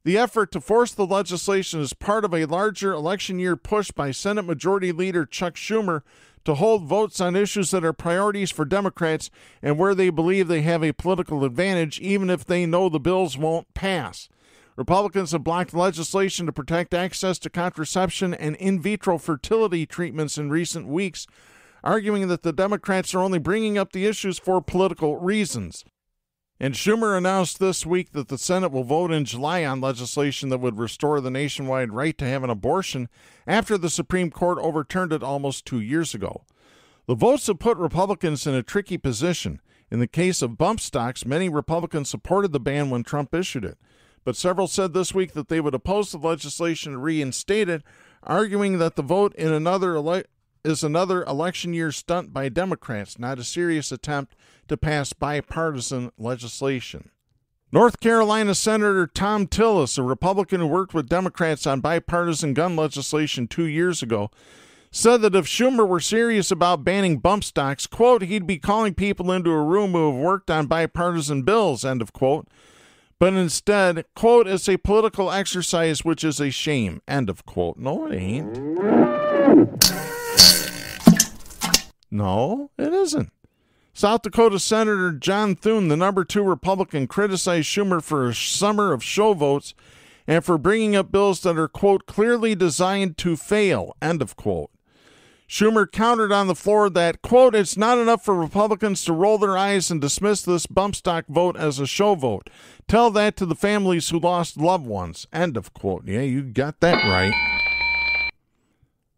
The effort to force the legislation is part of a larger election year push by Senate Majority Leader Chuck Schumer to hold votes on issues that are priorities for Democrats and where they believe they have a political advantage, even if they know the bills won't pass. Republicans have blocked legislation to protect access to contraception and in vitro fertility treatments in recent weeks, arguing that the Democrats are only bringing up the issues for political reasons. And Schumer announced this week that the Senate will vote in July on legislation that would restore the nationwide right to have an abortion after the Supreme Court overturned it almost 2 years ago. The votes have put Republicans in a tricky position. In the case of bump stocks, many Republicans supported the ban when Trump issued it. But several said this week that they would oppose the legislation to reinstate it, arguing that the vote in is another election year stunt by Democrats, not a serious attempt to pass bipartisan legislation. North Carolina Senator Tom Tillis, a Republican who worked with Democrats on bipartisan gun legislation 2 years ago, said that if Schumer were serious about banning bump stocks, quote, he'd be calling people into a room who have worked on bipartisan bills, end of quote. But instead, quote, it's a political exercise, which is a shame, end of quote. No, it ain't. No, it isn't. South Dakota Senator John Thune, the number 2 Republican, criticized Schumer for a summer of show votes and for bringing up bills that are, quote, clearly designed to fail, end of quote. Schumer countered on the floor that, quote, it's not enough for Republicans to roll their eyes and dismiss this bump stock vote as a show vote. Tell that to the families who lost loved ones, end of quote. Yeah, you got that right.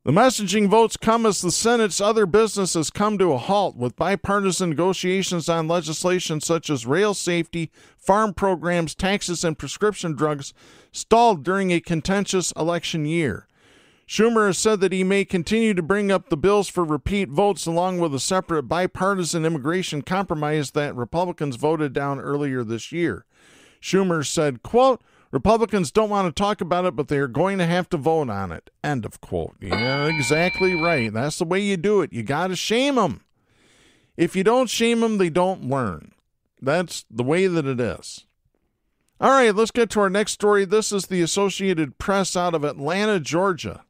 The messaging votes come as the Senate's other business has come to a halt, with bipartisan negotiations on legislation such as rail safety, farm programs, taxes, and prescription drugs stalled during a contentious election year. Schumer has said that he may continue to bring up the bills for repeat votes along with a separate bipartisan immigration compromise that Republicans voted down earlier this year. Schumer said, quote, Republicans don't want to talk about it, but they are going to have to vote on it, end of quote. Yeah, exactly right. That's the way you do it. You got to shame them. If you don't shame them, they don't learn. That's the way that it is. All right, let's get to our next story. This is the Associated Press out of Atlanta, Georgia.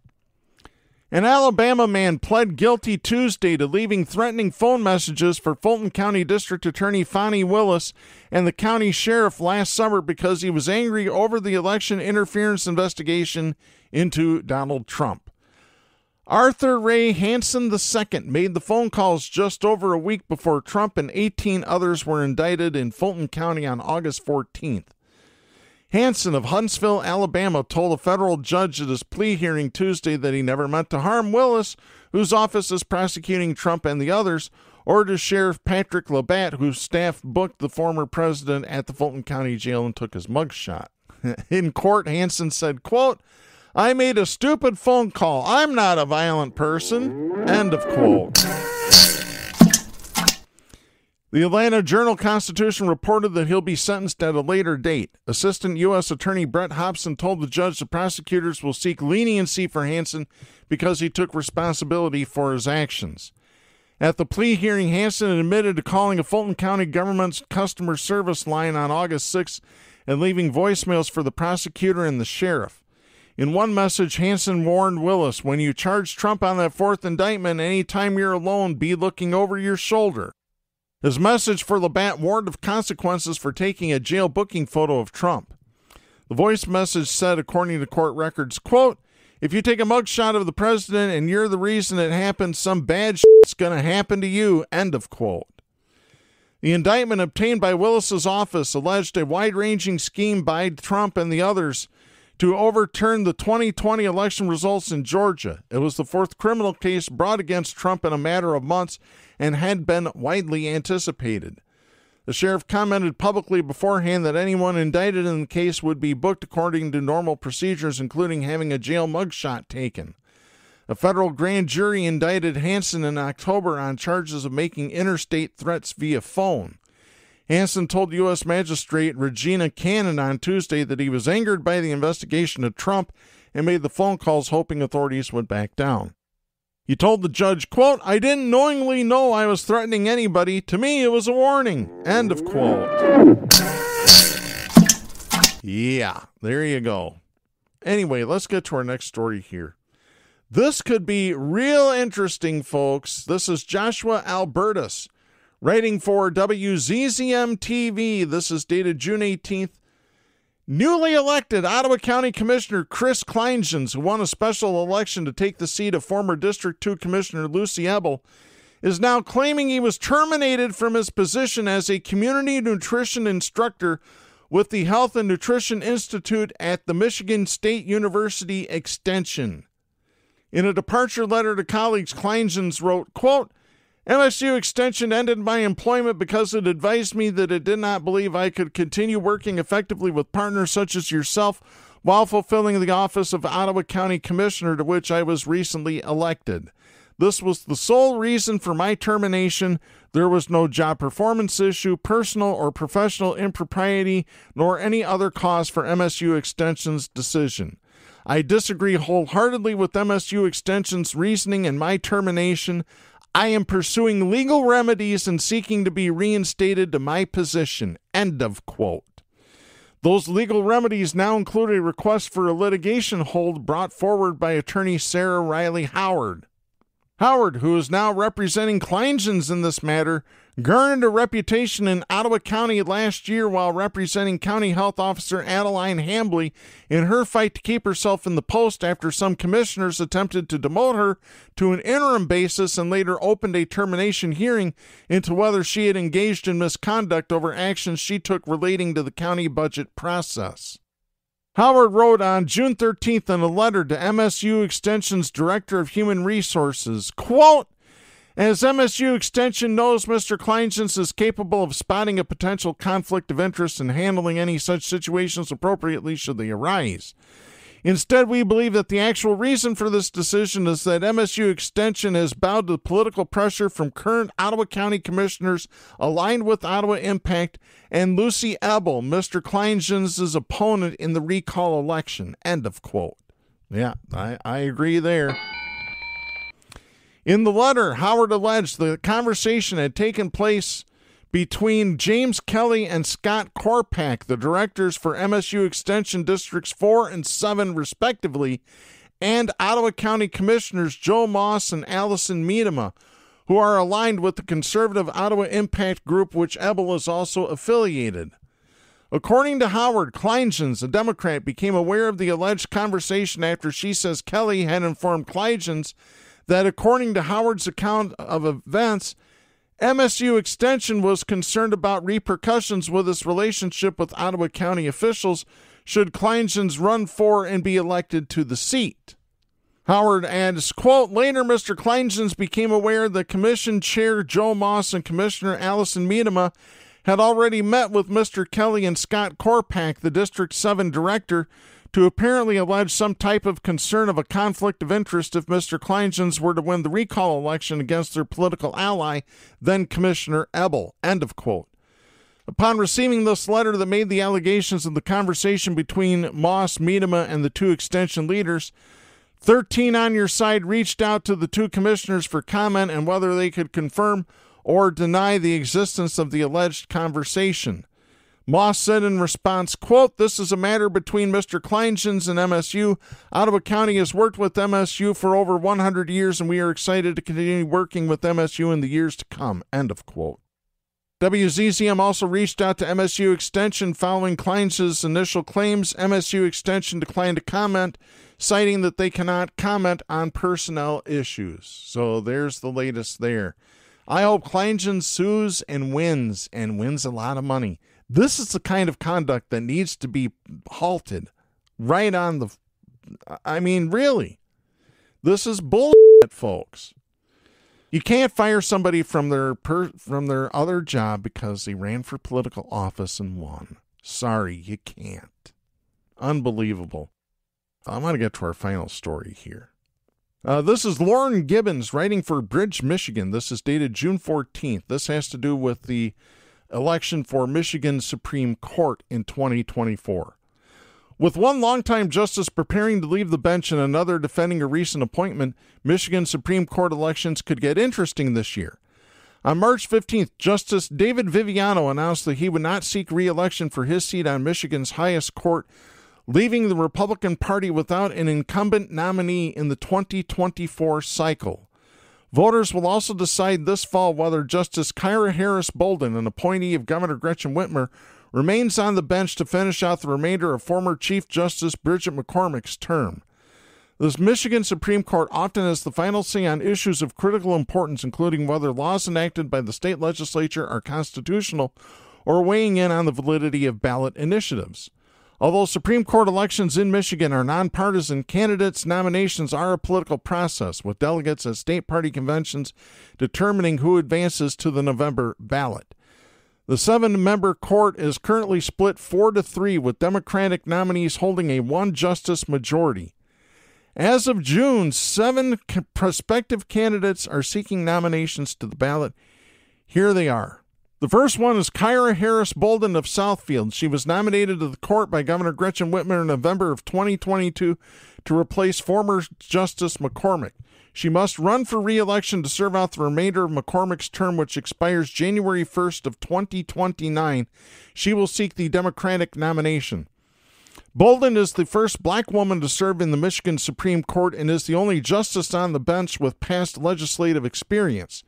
An Alabama man pled guilty Tuesday to leaving threatening phone messages for Fulton County District Attorney Fani Willis and the county sheriff last summer because he was angry over the election interference investigation into Donald Trump. Arthur Ray Hansen II made the phone calls just over a week before Trump and 18 others were indicted in Fulton County on August 14th. Hansen of Huntsville, Alabama, told a federal judge at his plea hearing Tuesday that he never meant to harm Willis, whose office is prosecuting Trump and the others, or to Sheriff Patrick Labatt, whose staff booked the former president at the Fulton County Jail and took his mugshot. In court, Hansen said, quote, I made a stupid phone call. I'm not a violent person, end of quote. The Atlanta Journal-Constitution reported that he'll be sentenced at a later date. Assistant U.S. Attorney Brett Hobson told the judge the prosecutors will seek leniency for Hansen because he took responsibility for his actions. At the plea hearing, Hansen admitted to calling a Fulton County government's customer service line on August 6th and leaving voicemails for the prosecutor and the sheriff. In one message, Hansen warned Willis, when you charge Trump on that fourth indictment, anytime you're alone, be looking over your shoulder. His message for Labatt warned of consequences for taking a jail booking photo of Trump. The voice message said, according to court records, quote, if you take a mugshot of the president and you're the reason it happened, some bad shit's going to happen to you, end of quote. The indictment obtained by Willis's office alleged a wide-ranging scheme by Trump and the others to overturn the 2020 election results in Georgia. It was the fourth criminal case brought against Trump in a matter of months and had been widely anticipated. The sheriff commented publicly beforehand that anyone indicted in the case would be booked according to normal procedures, including having a jail mugshot taken. A federal grand jury indicted Hansen in October on charges of making interstate threats via phone. Hansen told U.S. Magistrate Regina Cannon on Tuesday that he was angered by the investigation of Trump and made the phone calls hoping authorities would back down. He told the judge, quote, "I didn't knowingly know I was threatening anybody. To me, it was a warning." End of quote. Yeah, there you go. Anyway, let's get to our next story here. This could be real interesting, folks. This is Joshua Albertus, writing for WZZM-TV. This is dated June 18th. Newly elected Ottawa County Commissioner Chris Kleingens, who won a special election to take the seat of former District 2 Commissioner Lucy Ebel, is now claiming he was terminated from his position as a community nutrition instructor with the Health and Nutrition Institute at the Michigan State University Extension. In a departure letter to colleagues, Kleingens wrote, quote, "MSU Extension ended my employment because it advised me that it did not believe I could continue working effectively with partners such as yourself while fulfilling the office of Ottawa County Commissioner, to which I was recently elected. This was the sole reason for my termination. There was no job performance issue, personal or professional impropriety, nor any other cause for MSU Extension's decision. I disagree wholeheartedly with MSU Extension's reasoning in my termination. I am pursuing legal remedies and seeking to be reinstated to my position." End of quote. Those legal remedies now include a request for a litigation hold brought forward by attorney Sarah Riley Howard. Howard, who is now representing Kleingens in this matter, garnered a reputation in Ottawa County last year while representing County Health Officer Adeline Hambley in her fight to keep herself in the post after some commissioners attempted to demote her to an interim basis and later opened a termination hearing into whether she had engaged in misconduct over actions she took relating to the county budget process. Howard wrote on June 13th in a letter to MSU Extension's Director of Human Resources, quote, "As MSU Extension knows, Mr. Kleingens is capable of spotting a potential conflict of interest and handling any such situations appropriately should they arise. Instead, we believe that the actual reason for this decision is that MSU Extension has bowed to political pressure from current Ottawa County Commissioners aligned with Ottawa Impact and Lucy Ebel, Mr. Kleingens' opponent in the recall election." End of quote. Yeah, I agree there. In the letter, Howard alleged the conversation had taken place between James Kelly and Scott Korpak, the directors for MSU Extension Districts 4 and 7, respectively, and Ottawa County Commissioners Joe Moss and Allison Miedema, who are aligned with the conservative Ottawa Impact Group, which Ebel is also affiliated. According to Howard, Kleingens, a Democrat, became aware of the alleged conversation after she says Kelly had informed Kleingens that, according to Howard's account of events, MSU Extension was concerned about repercussions with its relationship with Ottawa County officials should Kleingens run for and be elected to the seat. Howard adds, quote, "Later, Mr. Kleingens became aware that Commission Chair Joe Moss and Commissioner Allison Miedema had already met with Mr. Kelly and Scott Korpak, the District 7 director, to apparently allege some type of concern of a conflict of interest if Mr. Kleingens were to win the recall election against their political ally, then Commissioner Ebel." End of quote. Upon receiving this letter that made the allegations of the conversation between Moss, Miedema, and the two extension leaders, 13 on Your Side reached out to the two commissioners for comment on whether they could confirm or deny the existence of the alleged conversation. Moss said in response, quote, "This is a matter between Mr. Kleingens and MSU. Ottawa County has worked with MSU for over 100 years, and we are excited to continue working with MSU in the years to come." End of quote. WZZM also reached out to MSU Extension following Kleingens' initial claims. MSU Extension declined to comment, citing that they cannot comment on personnel issues. So there's the latest there. I hope Kleingens sues and wins a lot of money. This is the kind of conduct that needs to be halted. Right on the... I mean, really. This is bullshit, folks. You can't fire somebody from their other job because they ran for political office and won. Sorry, you can't. Unbelievable. I'm going to get to our final story here. This is Lauren Gibbons writing for Bridge, Michigan. This is dated June 14th. This has to do with the election for Michigan Supreme Court in 2024. With one longtime justice preparing to leave the bench and another defending a recent appointment, Michigan Supreme Court elections could get interesting this year. On March 15th, Justice David Viviano announced that he would not seek re-election for his seat on Michigan's highest court, leaving the Republican Party without an incumbent nominee in the 2024 cycle. Voters will also decide this fall whether Justice Kyra Harris Bolden, an appointee of Governor Gretchen Whitmer, remains on the bench to finish out the remainder of former Chief Justice Bridget McCormick's term. The Michigan Supreme Court often has the final say on issues of critical importance, including whether laws enacted by the state legislature are constitutional or weighing in on the validity of ballot initiatives. Although Supreme Court elections in Michigan are nonpartisan, candidates' nominations are a political process, with delegates at state party conventions determining who advances to the November ballot. The 7-member court is currently split 4-3, with Democratic nominees holding a one-justice majority. As of June, 7 prospective candidates are seeking nominations to the ballot. Here they are. The first one is Kyra Harris Bolden of Southfield. She was nominated to the court by Governor Gretchen Whitmer in November of 2022 to replace former Justice McCormick. She must run for re-election to serve out the remainder of McCormick's term, which expires January 1st of 2029. She will seek the Democratic nomination. Bolden is the first black woman to serve in the Michigan Supreme Court and is the only justice on the bench with past legislative experience.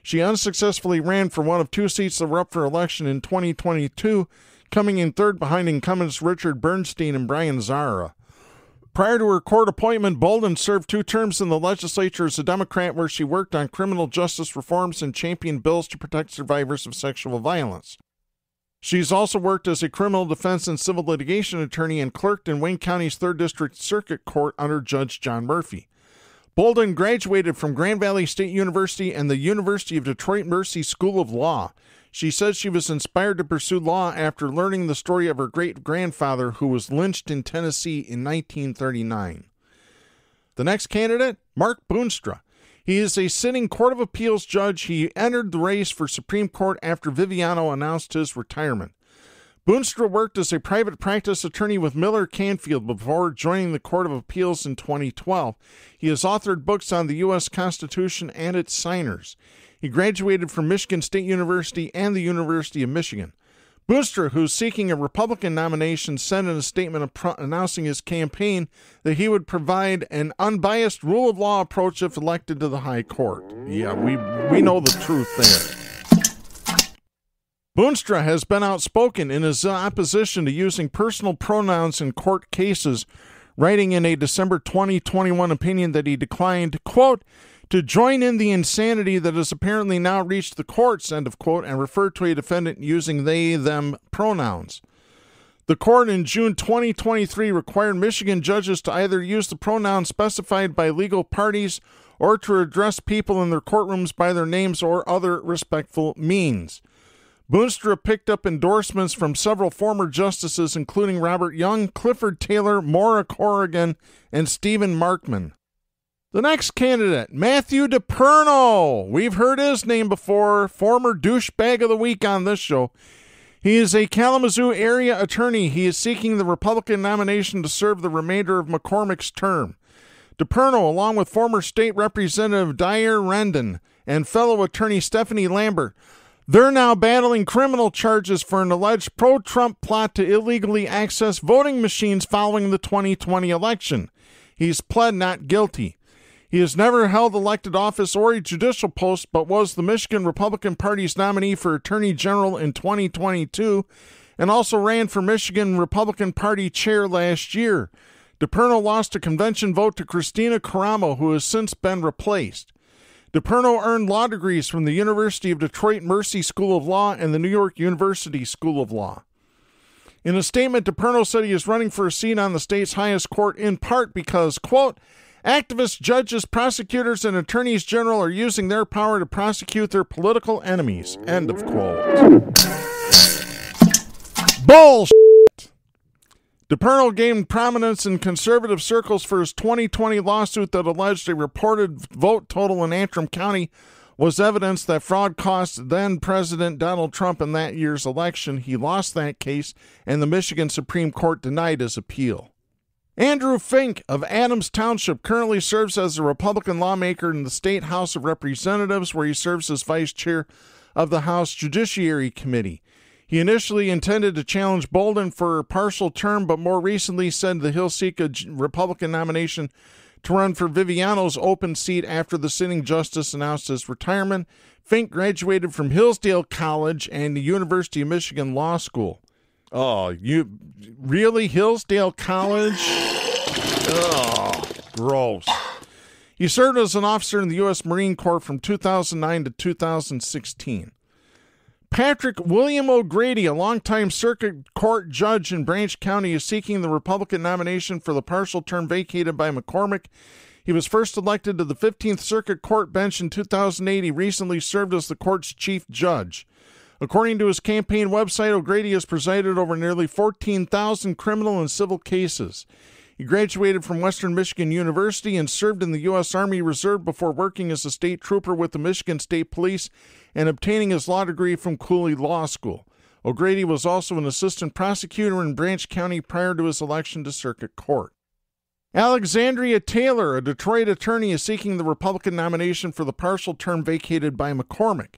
She unsuccessfully ran for one of 2 seats that were up for election in 2022, coming in third behind incumbents Richard Bernstein and Brian Zara. Prior to her court appointment, Bolden served 2 terms in the legislature as a Democrat, where she worked on criminal justice reforms and championed bills to protect survivors of sexual violence. She's also worked as a criminal defense and civil litigation attorney and clerked in Wayne County's 3rd District Circuit Court under Judge John Murphy. Bolden graduated from Grand Valley State University and the University of Detroit Mercy School of Law. She says she was inspired to pursue law after learning the story of her great-grandfather who was lynched in Tennessee in 1939. The next candidate, Mark Boonstra. He is a sitting Court of Appeals judge. He entered the race for Supreme Court after Viviano announced his retirement. Boonstra worked as a private practice attorney with Miller Canfield before joining the Court of Appeals in 2012. He has authored books on the U.S. Constitution and its signers. He graduated from Michigan State University and the University of Michigan. Boonstra, who's seeking a Republican nomination, said in a statement announcing his campaign that he would provide an unbiased rule of law approach if elected to the high court. Yeah, we know the truth there. Boonstra has been outspoken in his opposition to using personal pronouns in court cases, writing in a December 2021 opinion that he declined, quote, to join in the insanity that has apparently now reached the courts, end of quote, and referred to a defendant using they, them pronouns. The court in June 2023 required Michigan judges to either use the pronouns specified by legal parties or to address people in their courtrooms by their names or other respectful means. Boonstra picked up endorsements from several former justices, including Robert Young, Clifford Taylor, Maura Corrigan, and Stephen Markman. The next candidate, Matthew DePerno. We've heard his name before, former douchebag of the week on this show. He is a Kalamazoo area attorney. He is seeking the Republican nomination to serve the remainder of McCormick's term. DePerno, along with former state representative Dyer Rendon and fellow attorney Stephanie Lambert, they're now battling criminal charges for an alleged pro-Trump plot to illegally access voting machines following the 2020 election. He's pled not guilty. He has never held elected office or a judicial post, but was the Michigan Republican Party's nominee for Attorney General in 2022 and also ran for Michigan Republican Party chair last year. DePerno lost a convention vote to Christina Caramo, who has since been replaced. DePerno earned law degrees from the University of Detroit Mercy School of Law and the New York University School of Law. In a statement, DePerno said he is running for a seat on the state's highest court in part because, quote, activists, judges, prosecutors, and attorneys general are using their power to prosecute their political enemies, end of quote. Bullshit! DePerno gained prominence in conservative circles for his 2020 lawsuit that alleged a reported vote total in Antrim County was evidence that fraud cost then-President Donald Trump in that year's election. He lost that case, and the Michigan Supreme Court denied his appeal. Andrew Fink of Adams Township currently serves as a Republican lawmaker in the State House of Representatives, where he serves as vice chair of the House Judiciary Committee. He initially intended to challenge Bolden for a partial term, but more recently said that he'll seek a Republican nomination to run for Viviano's open seat after the sitting justice announced his retirement. Fink graduated from Hillsdale College and the University of Michigan Law School. Oh, you really? Hillsdale College? Oh, gross. He served as an officer in the U.S. Marine Corps from 2009 to 2016. Patrick William O'Grady, a longtime circuit court judge in Branch County, is seeking the Republican nomination for the partial term vacated by McCormick. He was first elected to the 15th Circuit Court bench in 2008. He recently served as the court's chief judge. According to his campaign website, O'Grady has presided over nearly 14,000 criminal and civil cases. He graduated from Western Michigan University and served in the U.S. Army Reserve before working as a state trooper with the Michigan State Police and obtaining his law degree from Cooley Law School. O'Grady was also an assistant prosecutor in Branch County prior to his election to circuit court. Alexandria Taylor, a Detroit attorney, is seeking the Republican nomination for the partial term vacated by McCormick.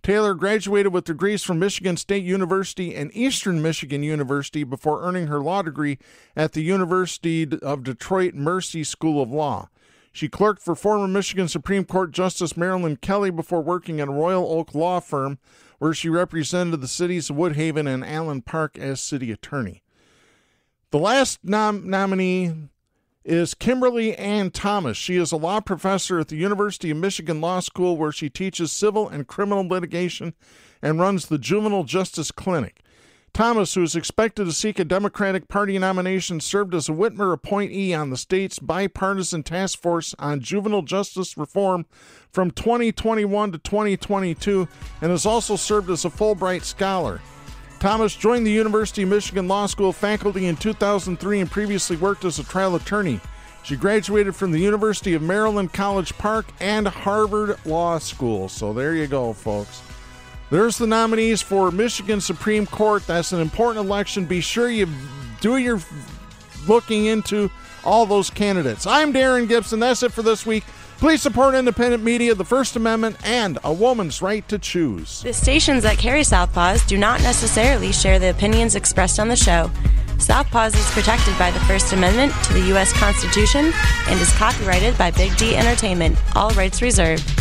Taylor graduated with degrees from Michigan State University and Eastern Michigan University before earning her law degree at the University of Detroit Mercy School of Law. She clerked for former Michigan Supreme Court Justice Marilyn Kelly before working at a Royal Oak law firm, where she represented the cities of Woodhaven and Allen Park as city attorney. The last nominee is Kimberly Ann Thomas. She is a law professor at the University of Michigan Law School, where she teaches civil and criminal litigation and runs the Juvenile Justice Clinic. Thomas, who is expected to seek a Democratic Party nomination, served as a Whitmer appointee on the state's bipartisan task force on juvenile justice reform from 2021 to 2022 and has also served as a Fulbright Scholar. Thomas joined the University of Michigan Law School faculty in 2003 and previously worked as a trial attorney. She graduated from the University of Maryland College Park and Harvard Law School. So there you go, folks. There's the nominees for Michigan Supreme Court. That's an important election. Be sure you do your looking into all those candidates. I'm Darren Gibson. That's it for this week. Please support independent media, the First Amendment, and a woman's right to choose. The stations that carry Southpaws do not necessarily share the opinions expressed on the show. Southpaws is protected by the First Amendment to the U.S. Constitution and is copyrighted by Big D Entertainment. All rights reserved.